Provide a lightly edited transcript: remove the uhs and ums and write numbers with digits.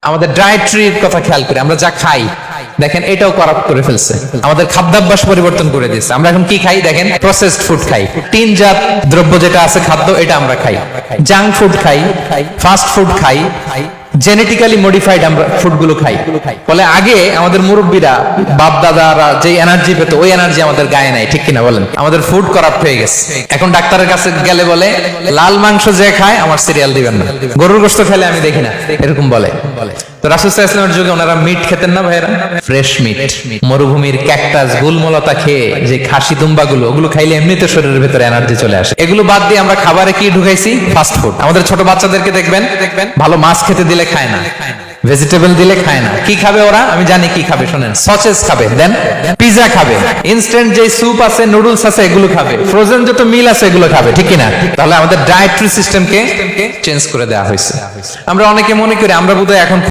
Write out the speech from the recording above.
আমাদের ডায়েটরির কথা খেয়াল করি, আমরা যা খাই দেখেন এটাও করাপ্ট করে ফেলছে, আমাদের খাদ্যাভ্যাস পরিবর্তন করে দিয়েছে। আমরা এখন কি খাই দেখেন, প্রসেসড ফুড খাই, টিনজাত দ্রব্য যেটা আছে খাদ্য এটা আমরা খাই, জাঙ্ক ফুড খাই, ফাস্ট ফুড খাই, জেনেটিক্যালি মডিফাইড আমরা ফুড গুলো খাই। ফলে আগে আমাদের মুরব্বীরা বাপ দাদারা যে এনার্জি পেত ওই এনার্জি আমাদের গায়ে নাই, ঠিক কিনা বলেন? আমাদের ফুড করাপ্ট হয়ে গেছে। এখন ডাক্তারের কাছে গেলে বলে লাল মাংস যে খায় আমার সিরিয়াল দিবেন না, গরুর গোশত খেলে আমি দেখি না, এরকম বলে। তো রাসূল সাল্লাল্লাহু আলাইহি ওয়াসাল্লামের যুগে ওনারা মিট খেতেন না ভাইয়েরা, ফ্রেশ মিট, মরুভূমির ক্যাকটাস গুলমলতা খেয়ে যে খাসি দুম্বা গুলো, ওগুলো খাইলে এমনিতে শরীরের ভেতরে এনার্জি চলে আসে। এগুলো বাদ দিয়ে আমরা খাবারে কি ঢুকাইছি? Fast food. আমাদের ছোট বাচ্চাদেরকে দেখবেন ভালো মাছ খেতে দিলে খায় না, ভেজিটেবল দিলে খায় না। কি খাবে ওরা? আমি জানি কি খাবে, শোনেন। সসেজ খাবে, দেন পিজা খাবে, ইনস্ট্যান্ট যে স্যুপ আছে, নুডলস আছে, এগুলো খাবে, ফ্রোজেন যত মিল আছে এগুলো খাবে, ঠিক কিনা? তাহলে আমাদের ডায়েটরি সিস্টেমকে চেঞ্জ করে দেওয়া হয়েছে। আমরা অনেকে মনে করি আমরা বোধহয় এখন